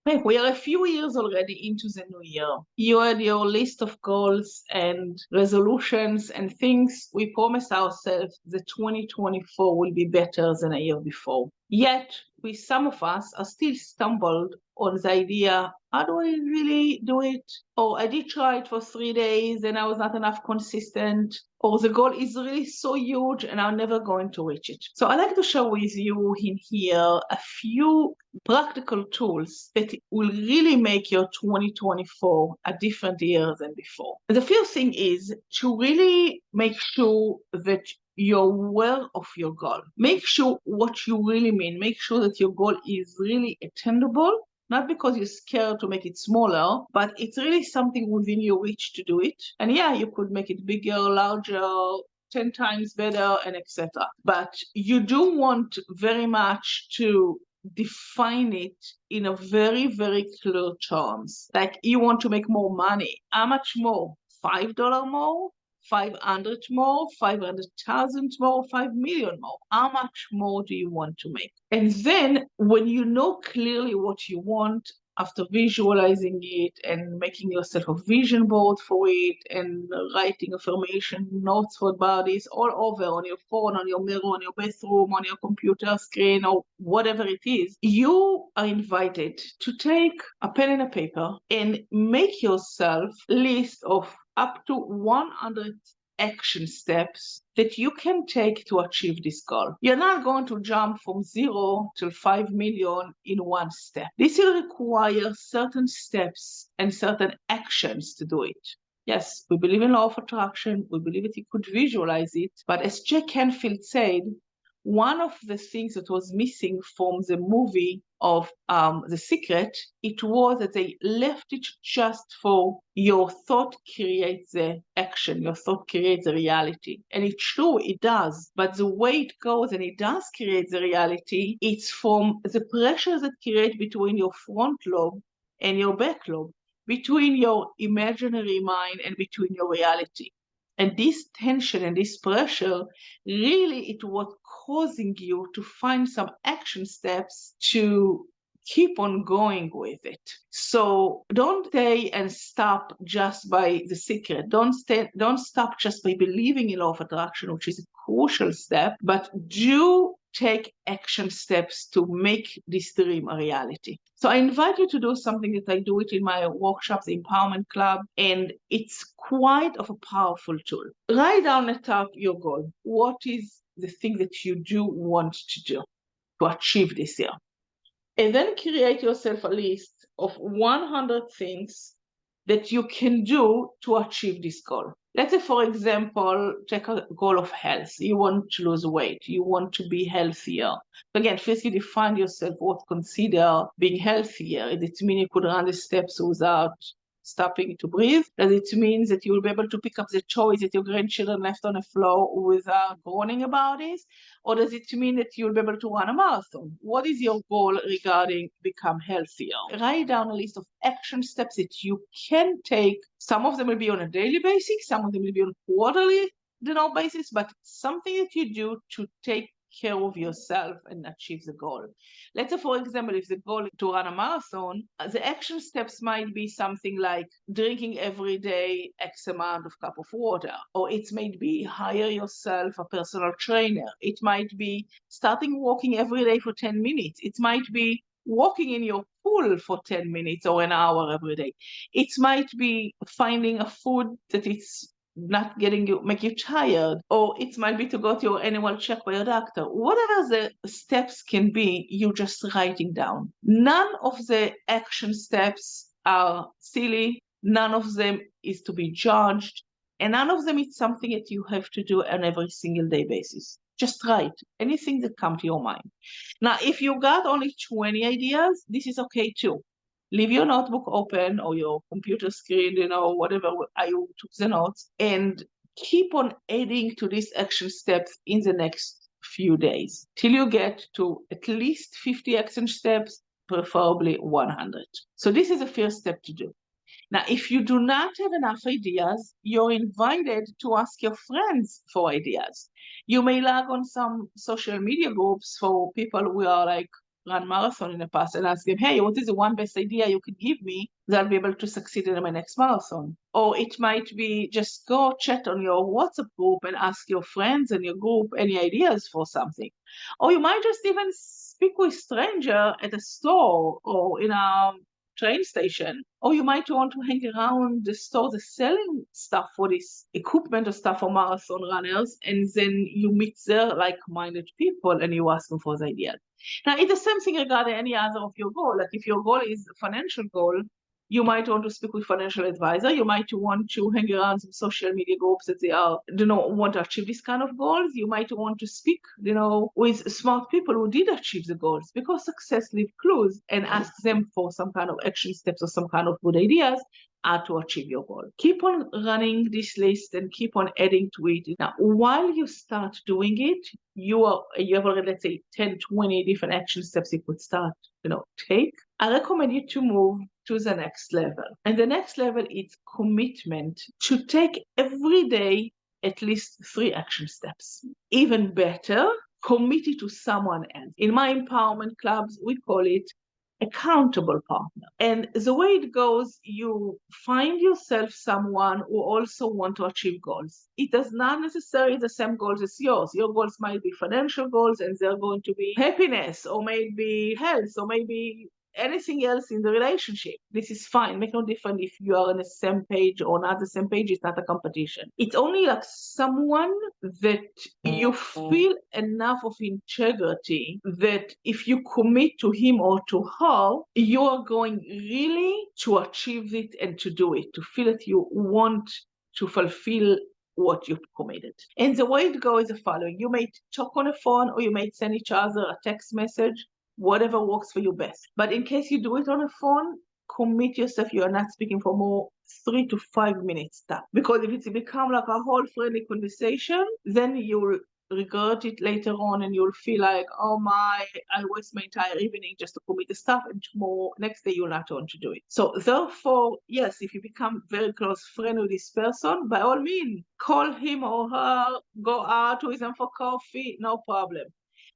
Hey, we are a few years already into the new year. You had your list of goals and resolutions and things we promised ourselves that 2024 will be better than a year before. Yet, some of us are still stumbled on the idea, how do I really do it? Or I did try it for 3 days and I was not enough consistent. Or the goal is really so huge and I'm never going to reach it. So I'd like to share with you in here a few practical tools that will really make your 2024 a different year than before. The first thing is to really make sure that you're aware of your goal. Make sure what you really mean. Make sure that your goal is really attainable, not because you're scared to make it smaller, but it's really something within your reach to do it. And yeah, you could make it bigger, larger, 10 times better, and etc. But you do want very much to define it in a very, very clear terms. Like you want to make more money. How much more? $5 more? 500 more, 500,000 more, 5 million more. How much more do you want to make? And then when you know clearly what you want, after visualizing it and making yourself a vision board for it and writing affirmation notes for bodies all over on your phone, on your mirror, on your bathroom, on your computer screen, or whatever it is, you are invited to take a pen and a paper and make yourself a list of up to 100 action steps that you can take to achieve this goal. You're not going to jump from 0 to 5 million in one step. This will require certain steps and certain actions to do it. Yes, we believe in law of attraction. We believe that you could visualize it. But as Jack Canfield said, one of the things that was missing from the movie of The Secret, it was that they left it just for your thought creates the action, your thought creates the reality. And it's true, it does. But the way it goes, and it does create the reality, it's from the pressures that create between your front lobe and your back lobe, between your imaginary mind and between your reality. And this tension and this pressure, really it was causing you to find some action steps to keep on going with it. So don't stay and stop just by The Secret. Don't stop just by believing in law of attraction, which is a crucial step, but do take action steps to make this dream a reality. So I invite you to do something that I do it in my workshops, the Empowerment Club, and it's quite of a powerful tool. Write down at the top your goal. What is the thing that you do want to do to achieve this year? And then create yourself a list of 100 things that you can do to achieve this goal. Let's say, for example, take a goal of health. You want to lose weight. You want to be healthier. Again, first you define yourself what consider being healthier. Does it mean you could run the steps without stopping to breathe? Does it mean that you will be able to pick up the toys that your grandchildren left on the floor without groaning about it? Or does it mean that you'll be able to run a marathon? What is your goal regarding become healthier? Write down a list of action steps that you can take. Some of them will be on a daily basis, some of them will be on a quarterly basis, but something that you do to take care of yourself and achieve the goal. Let's say, for example, if the goal is to run a marathon, the action steps might be something like drinking every day X amount of cup of water, or it might be hire yourself a personal trainer. It might be starting walking every day for 10 minutes. It might be walking in your pool for 10 minutes or an hour every day. It might be finding a food that it's not make you tired, or it might be to go to your annual check by your doctor. Whatever the steps can be, you just writing down. None of the action steps are silly. None of them is to be judged. And none of them is something that you have to do on every single day basis. Just write anything that comes to your mind. Now, if you got only 20 ideas, this is okay too. Leave your notebook open or your computer screen, whatever you took the notes, and keep on adding to these action steps in the next few days till you get to at least 50 action steps, preferably 100. So this is the first step to do. Now, if you do not have enough ideas, you're invited to ask your friends for ideas. You may log on some social media groups for people who are like run marathon in the past and ask them, hey, what is the one best idea you could give me that I'll be able to succeed in my next marathon? Or it might be just go chat on your WhatsApp group and ask your friends in your group any ideas for something. Or you might just even speak with stranger at a store or in a train station, or you might want to hang around the store that's selling stuff for this equipment or stuff for marathon runners, and then you meet there like-minded people and you ask them for the ideas. Now, it's the same thing regarding any other of your goal. Like if your goal is a financial goal, you might want to speak with financial advisor. You might want to hang around some social media groups that they are, want to achieve this kind of goals. You might want to speak, with smart people who did achieve the goals, because success leaves clues, and ask them for some kind of action steps or some kind of good ideas how to achieve your goal. Keep on running this list and keep on adding to it. Now, while you start doing it, you have already, let's say, 10, 20 different action steps you could start, take. I recommend you to move to the next level. And the next level is commitment to take every day at least 3 action steps. Even better, commit it to someone else. In my empowerment clubs, we call it accountable partner. And the way it goes, you find yourself someone who also want to achieve goals. It does not necessarily the same goals as yours. Your goals might be financial goals, and they're going to be happiness, or maybe health, or maybe anything else in the relationship. This is fine. Make no difference if you are on the same page or not the same page. It's not a competition. It's only like someone that you feel enough of integrity that if you commit to him or to her, you are going really to achieve it and to do it, to feel that you want to fulfill what you've committed. And the way it goes is the following. You may talk on the phone, or you may send each other a text message, whatever works for you best. But in case you do it on a phone, commit yourself. You are not speaking for more 3 to 5 minutes stop. Because if it's become like a whole friendly conversation, then you'll regret it later on, and you'll feel like, oh my, I waste my entire evening just to commit the stuff, and tomorrow, next day, you'll not want to do it. So therefore, yes, if you become very close friend with this person, by all means, call him or her, go out with them for coffee, no problem.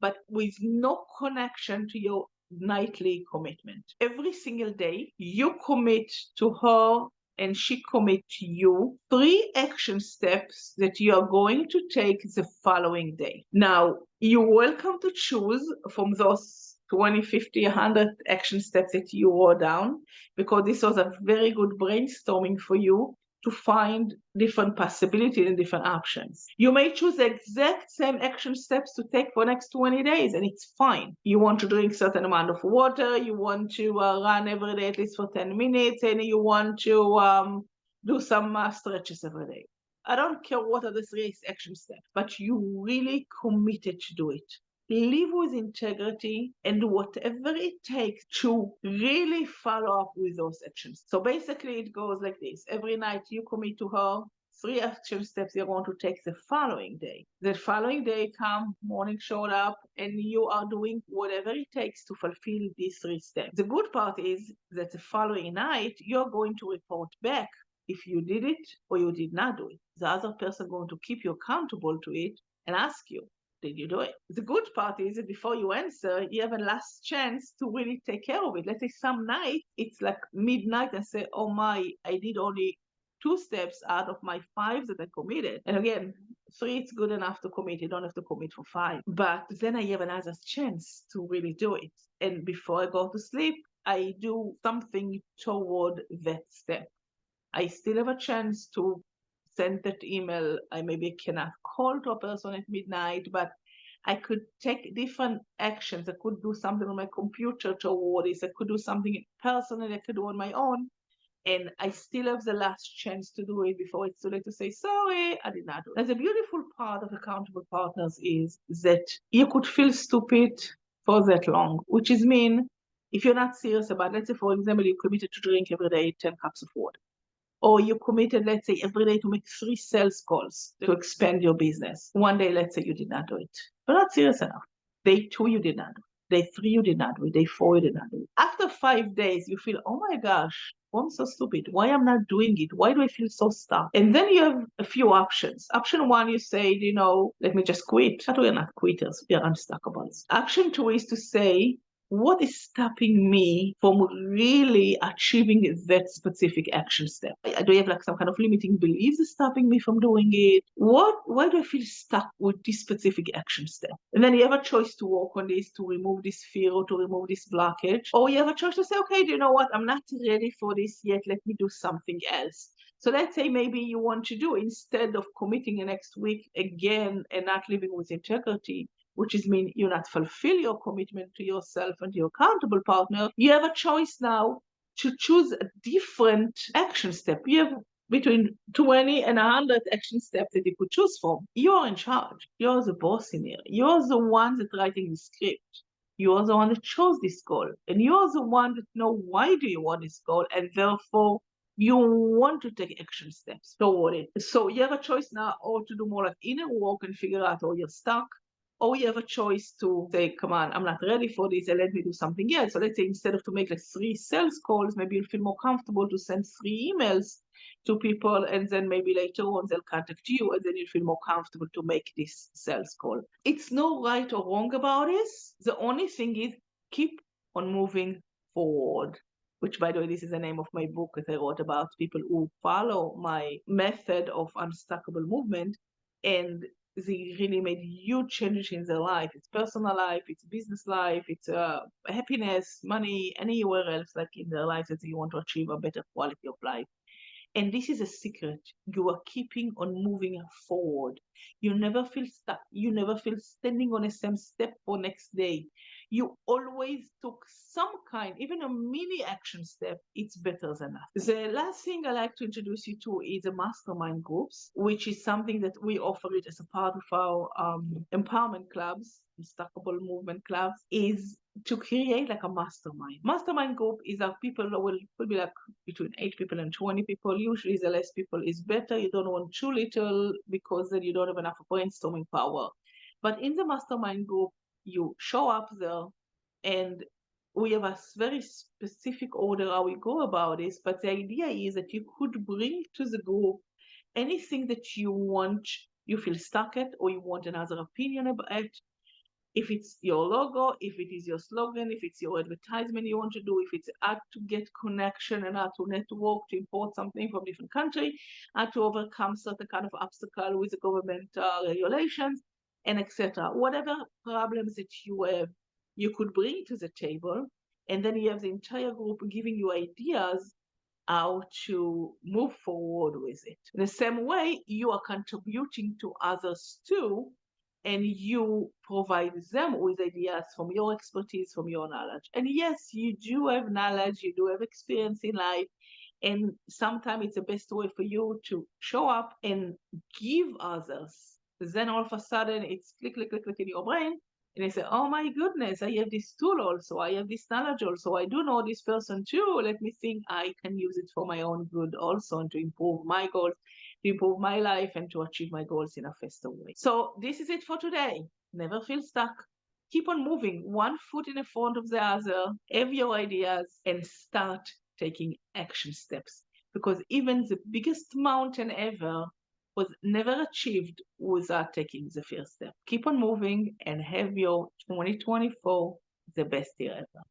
But with no connection to your nightly commitment. Every single day, you commit to her and she commit to you 3 action steps that you are going to take the following day. Now, you're welcome to choose from those 20, 50, 100 action steps that you wrote down, because this was a very good brainstorming for you to find different possibilities and different options. You may choose the exact same action steps to take for the next 20 days, and it's fine. You want to drink a certain amount of water, you want to run every day at least for 10 minutes, and you want to do some stretches every day. I don't care what are the 3 action steps, but you really committed to do it. Live with integrity and do whatever it takes to really follow up with those actions. So basically it goes like this. Every night you commit to her 3 action steps you're going to take the following day. The following day come, morning showed up, and you are doing whatever it takes to fulfill these 3 steps. The good part is that the following night you're going to report back if you did it or you did not do it. The other person going to keep you accountable to it and ask you, did you do it? The good part is that before you answer, you have a last chance to really take care of it. Let's say some night, it's like midnight, and say, oh my, I did only 2 steps out of my 5 that I committed. And again, 3 is good enough to commit. You don't have to commit for 5. But then I have another chance to really do it. And before I go to sleep, I do something toward that step. I still have a chance to send that email. I maybe cannot call to a person at midnight, but I could take different actions. I could do something on my computer toward this. I could do something personally I could do on my own. And I still have the last chance to do it before it's too late to say, sorry, I did not do it. And the beautiful part of accountable partners is that you could feel stupid for that long, which is mean if you're not serious about, let's say, for example, you committed to drink every day 10 cups of water. Or you committed, let's say, every day to make 3 sales calls to expand your business. One day, let's say you did not do it. You're not serious enough. Day 2, you did not do it. Day 3, you did not do it. Day 4, you did not do it. After 5 days, you feel, oh my gosh, I'm so stupid. Why am I not doing it? Why do I feel so stuck? And then you have a few options. Option 1, you say, let me just quit. But we're not quitters. We are unstockables. Option 2 is to say, what is stopping me from really achieving that specific action step? Do I have like some kind of limiting beliefs stopping me from doing it? Why do I feel stuck with this specific action step? And then you have a choice to work on this, to remove this fear or to remove this blockage. Or you have a choice to say, okay, do you know what? I'm not ready for this yet. Let me do something else. So let's say maybe you want to do, instead of committing the next week again and not living with integrity, which is mean you not fulfill your commitment to yourself and your accountable partner, you have a choice now to choose a different action step. You have between 20 and 100 action steps that you could choose from. You're in charge. You're the boss in here. You're the one that's writing the script. You're the one that chose this goal. And you're the one that know why do you want this goal, and therefore you want to take action steps toward it. So you have a choice now, or to do more like inner work and figure out how you're stuck, or you have a choice to say, come on, I'm not ready for this, and let me do something else. So let's say instead of to make like 3 sales calls, maybe you'll feel more comfortable to send 3 emails to people, and then maybe later on they'll contact you, and then you feel more comfortable to make this sales call. It's no right or wrong about this. The only thing is keep on moving forward. Which, by the way, this is the name of my book that I wrote about people who follow my method of unstoppable movement, and they really made huge changes in their life. It's personal life, it's business life, it's happiness, money, anywhere else like in their life that you want to achieve a better quality of life. And this is a secret. You are keeping on moving forward. You never feel stuck. You never feel standing on the same step for next day. You always took some kind, even a mini action step. It's better than that. The last thing I like to introduce you to is the mastermind groups, which is something that we offer it as a part of our empowerment clubs, unstoppable movement clubs, is to create like a mastermind. Mastermind group is our people that will be like between 8 people and 20 people. Usually the less people is better. You don't want too little because then you don't have enough brainstorming power. But in the mastermind group, you show up there, and we have a very specific order how we go about this. But the idea is that you could bring to the group anything that you want, you feel stuck at, or you want another opinion about it. If it's your logo, if it is your slogan, if it's your advertisement you want to do, if it's how to get connection and how to network to import something from different country, how to overcome certain kind of obstacle with the government regulations, and etc. Whatever problems that you have, you could bring to the table, and then you have the entire group giving you ideas how to move forward with it. In the same way, you are contributing to others too, and you provide them with ideas from your expertise, from your knowledge. And yes, you do have knowledge, you do have experience in life, and sometimes it's the best way for you to show up and give others. Then all of a sudden it's click, click, click, click in your brain, and you say, oh my goodness, I have this tool also, I have this knowledge also, I do know this person too, let me think I can use it for my own good also, and to improve my goals, to improve my life, and to achieve my goals in a faster way. So this is it for today. Never feel stuck. Keep on moving, one foot in the front of the other, have your ideas, and start taking action steps. Because even the biggest mountain ever was never achieved without taking the first step. Keep on moving and have your 2024 the best year ever.